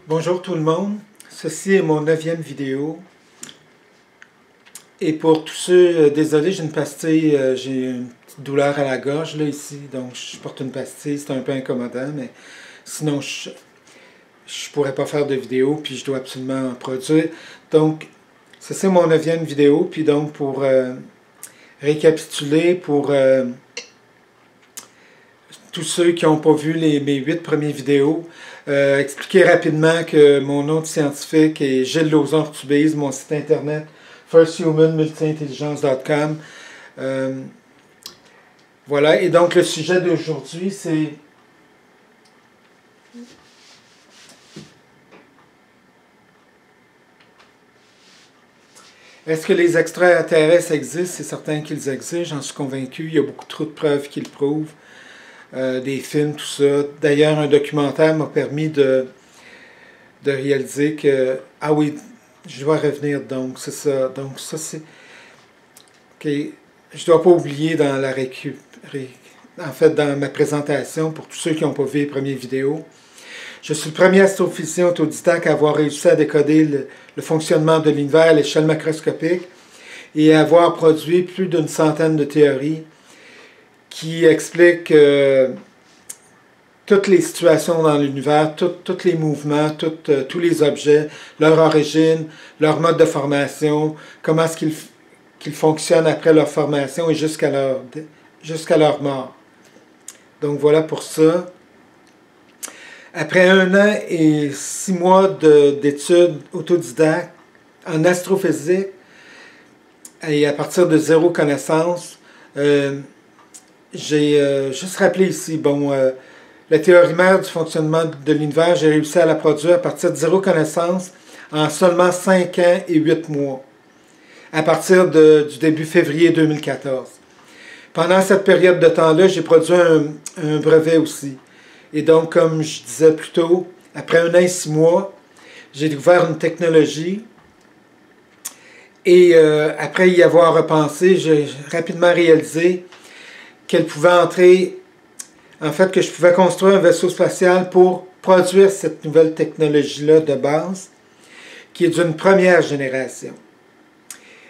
Bonjour tout le monde, ceci est mon 9e vidéo. Et pour tous ceux, désolé, j'ai une pastille, j'ai une petite douleur à la gorge là ici, donc je porte une pastille, c'est un peu incommodant, mais sinon je pourrais pas faire de vidéo, puis je dois absolument en produire. Donc, ceci est mon 9e vidéo, puis donc pour récapituler, pour tous ceux qui n'ont pas vu mes 8 premières vidéos, expliquer rapidement que mon nom de scientifique est Gilles Lauzon-Ortubise, mon site internet firsthumanmultiintelligence.com. Voilà, et donc le sujet d'aujourd'hui, c'est est-ce que les extraterrestres existent? C'est certain qu'ils existent, j'en suis convaincu. Il y a beaucoup trop de preuves qui le prouvent. Des films, tout ça. D'ailleurs, un documentaire m'a permis de réaliser que... Ah oui, je dois revenir, donc, c'est ça. Donc, ça, c'est... OK. Je ne dois pas oublier dans la en fait, dans ma présentation, pour tous ceux qui n'ont pas vu les premières vidéos, je suis le premier astrophysicien autodidacte à avoir réussi à décoder le fonctionnement de l'univers à l'échelle macroscopique et à avoir produit plus d'une centaine de théories qui expliquent toutes les situations dans l'univers, tous les mouvements, tous les objets, leur origine, leur mode de formation, comment est-ce qu'ils fonctionnent après leur formation et jusqu'à leur mort. Donc voilà pour ça. Après 1 an et 6 mois d'études autodidactes en astrophysique, et à partir de zéro connaissance, j'ai juste rappelé ici, bon, la théorie mère du fonctionnement de l'univers, j'ai réussi à la produire à partir de zéro connaissance en seulement 5 ans et 8 mois, à partir du début février 2014. Pendant cette période de temps-là, j'ai produit un brevet aussi. Et donc, comme je disais plus tôt, après 1 an et 6 mois, j'ai découvert une technologie. Et après y avoir repensé, j'ai rapidement réalisé qu'elle pouvait entrer, en fait, que je pouvais construire un vaisseau spatial pour produire cette nouvelle technologie-là de base, qui est d'une première génération.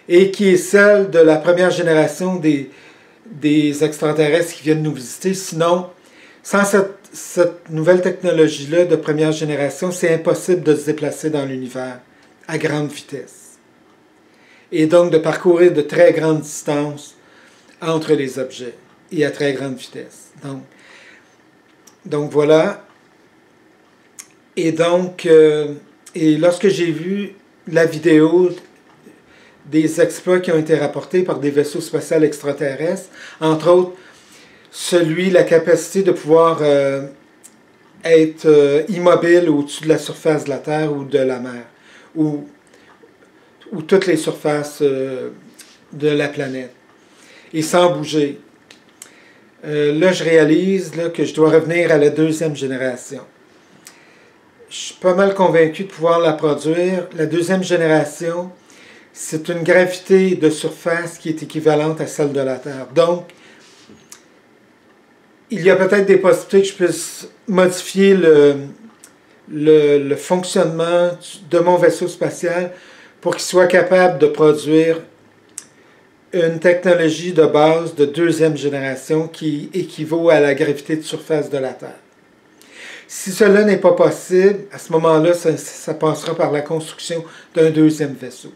Et qui est celle de la première génération des extraterrestres qui viennent nous visiter. Sinon, sans cette nouvelle technologie-là de première génération, c'est impossible de se déplacer dans l'univers à grande vitesse. Et donc de parcourir de très grandes distances entre les objets et à très grande vitesse. Donc voilà. Et donc, et lorsque j'ai vu la vidéo des exploits qui ont été rapportés par des vaisseaux spatials extraterrestres, entre autres, la capacité de pouvoir être immobile au-dessus de la surface de la Terre ou de la mer, ou toutes les surfaces de la planète, et sans bouger. Là, je réalise que je dois revenir à la 2e génération. Je suis pas mal convaincu de pouvoir la produire. La 2e génération, c'est une gravité de surface qui est équivalente à celle de la Terre. Donc, il y a peut-être des possibilités que je puisse modifier le fonctionnement de mon vaisseau spatial pour qu'il soit capable de produire une technologie de base de 2e génération qui équivaut à la gravité de surface de la Terre. Si cela n'est pas possible, à ce moment-là, ça passera par la construction d'un 2e vaisseau.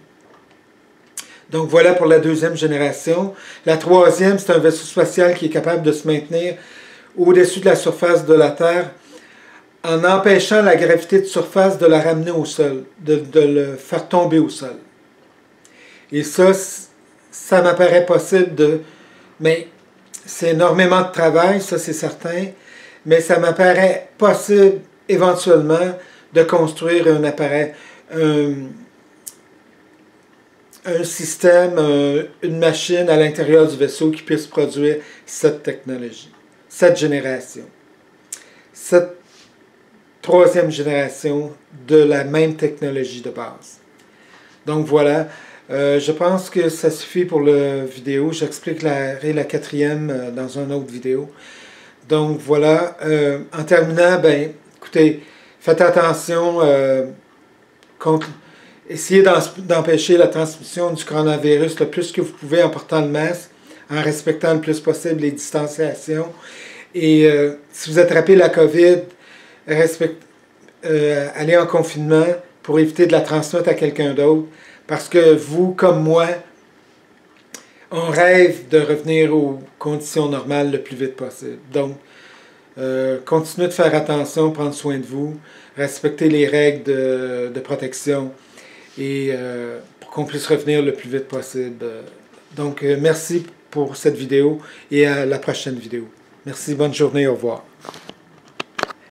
Donc voilà pour la 2e génération. La 3e, c'est un vaisseau spatial qui est capable de se maintenir au-dessus de la surface de la Terre en empêchant la gravité de surface de la ramener au sol, de le faire tomber au sol. Et ça m'apparaît possible mais c'est énormément de travail, ça c'est certain, mais ça m'apparaît possible éventuellement de construire un appareil, un système, une machine à l'intérieur du vaisseau qui puisse produire cette technologie, cette génération, cette 3e génération de la même technologie de base. Donc voilà, je pense que ça suffit pour la vidéo. J'explique la 4e dans une autre vidéo. Donc voilà, en terminant, ben, écoutez, faites attention, essayez d'empêcher la transmission du coronavirus le plus que vous pouvez en portant le masque, en respectant le plus possible les distanciations. Et si vous attrapez la COVID, allez en confinement pour éviter de la transmettre à quelqu'un d'autre. Parce que vous, comme moi, on rêve de revenir aux conditions normales le plus vite possible. Donc, continuez de faire attention, prendre soin de vous, respecter les règles de protection et pour qu'on puisse revenir le plus vite possible. Donc, merci pour cette vidéo et à la prochaine vidéo. Merci, bonne journée, au revoir.